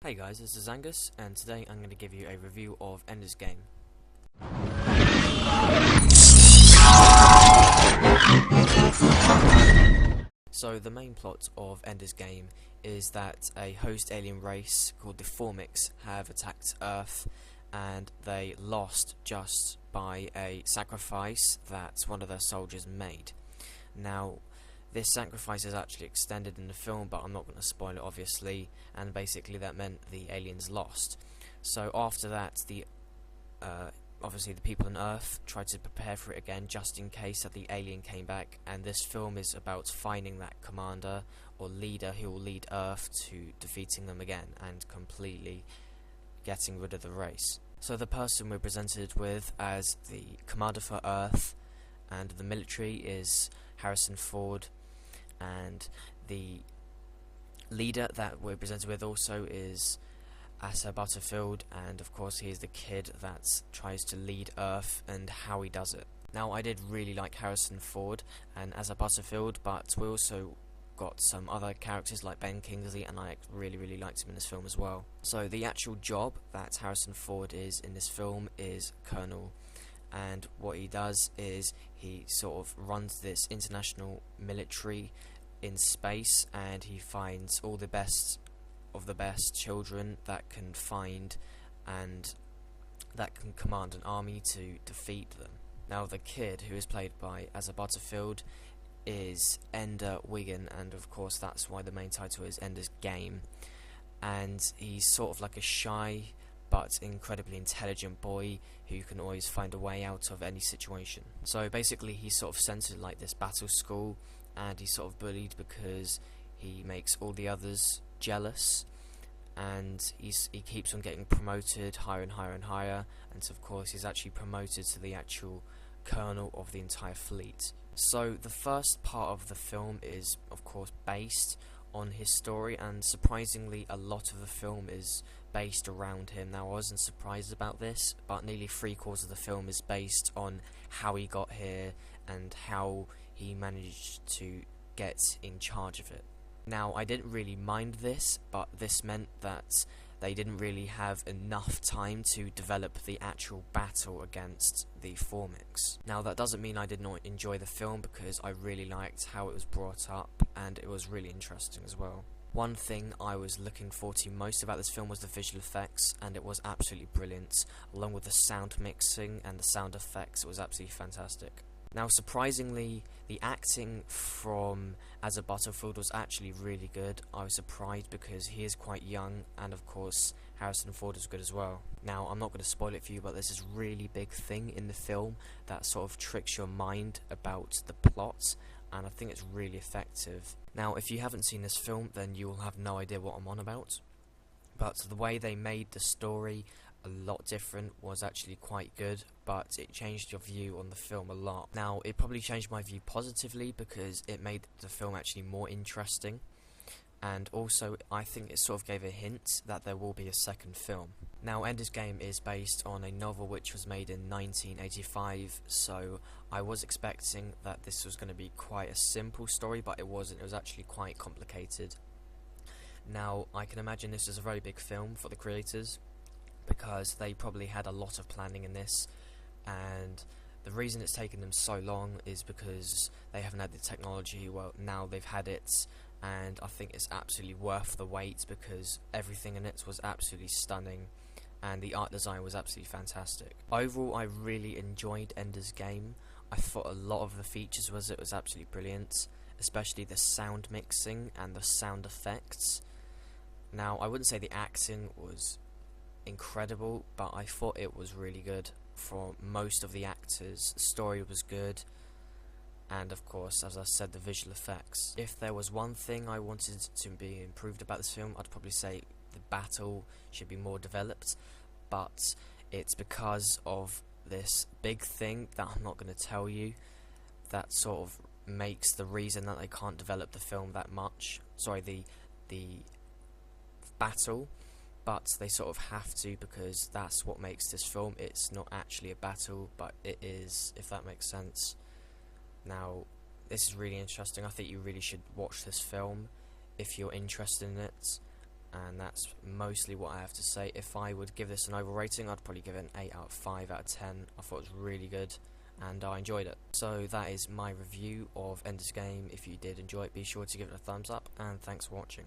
Hey guys, this is Angus, and today I'm going to give you a review of Ender's Game. So the main plot of Ender's Game is that a host alien race called the Formics have attacked Earth, and they lost just by a sacrifice that one of their soldiers made. Now, this sacrifice is actually extended in the film, but I'm not going to spoil it obviously, and basically that meant the aliens lost. So after that, obviously the people on Earth tried to prepare for it again just in case that the alien came back, and this film is about finding that commander or leader who will lead Earth to defeating them again and completely getting rid of the race. So the person we're presented with as the commander for Earth and the military is Harrison Ford, and the leader that we're presented with also is Asa Butterfield, and of course he is the kid that tries to lead Earth and how he does it. Now, I did really like Harrison Ford and Asa Butterfield, but we also got some other characters like Ben Kingsley, and I really liked him in this film as well. So the actual job that Harrison Ford is in this film is Colonel, and what he does is he sort of runs this international military in space, and he finds all the best of the best children that can find and that can command an army to defeat them. Now, the kid, who is played by Asa Butterfield, is Ender Wiggin, and of course that's why the main title is Ender's Game, and he's sort of like a shy but incredibly intelligent boy who can always find a way out of any situation. So basically he's sort of sent to like this battle school, and he's sort of bullied because he makes all the others jealous, and he keeps on getting promoted higher and higher, and so of course he's actually promoted to the actual colonel of the entire fleet. So the first part of the film is of course based on his story, and surprisingly a lot of the film is based around him. Now, I wasn't surprised about this, but nearly 3/4 of the film is based on how he got here and how he managed to get in charge of it. Now, I didn't really mind this, but this meant that they didn't really have enough time to develop the actual battle against the Formics. Now, that doesn't mean I did not enjoy the film, because I really liked how it was brought up, and it was really interesting as well. One thing I was looking forward to most about this film was the visual effects, and it was absolutely brilliant. Along with the sound mixing and the sound effects, it was absolutely fantastic. Now, surprisingly, the acting from Asa Butterfield was actually really good. I was surprised because he is quite young, and of course Harrison Ford is good as well. Now, I'm not going to spoil it for you, but there's this really big thing in the film that sort of tricks your mind about the plot, and I think it's really effective. Now, if you haven't seen this film, then you will have no idea what I'm on about, but the way they made the story a lot different was actually quite good, but it changed your view on the film a lot. Now, it probably changed my view positively because it made the film actually more interesting, and also I think it sort of gave a hint that there will be a second film. Now, Ender's Game is based on a novel which was made in 1985, so I was expecting that this was going to be quite a simple story, but it wasn't. It was actually quite complicated. Now, I can imagine this is a very big film for the creators, because they probably had a lot of planning in this, and the reason it's taken them so long is because they haven't had the technology. Well, now they've had it, and I think it's absolutely worth the wait because everything in it was absolutely stunning, and the art design was absolutely fantastic. Overall, I really enjoyed Ender's Game. I thought a lot of the features was absolutely brilliant, especially the sound mixing and the sound effects. Now, I wouldn't say the acting was incredible, but I thought it was really good for most of the actors. The story was good, and of course, as I said, the visual effects. If there was one thing I wanted to be improved about this film, I'd probably say the battle should be more developed, but it's because of this big thing that I'm not going to tell you that sort of makes the reason that they can't develop the film that much. Sorry, the battle. But they sort of have to, because that's what makes this film. It's not actually a battle, but it is, if that makes sense. Now, this is really interesting. I think you really should watch this film if you're interested in it, and that's mostly what I have to say. If I would give this an overall rating, I'd probably give it an 8 out of 5 out of 10. I thought it was really good and I enjoyed it. So that is my review of Ender's Game. If you did enjoy it, be sure to give it a thumbs up, and thanks for watching.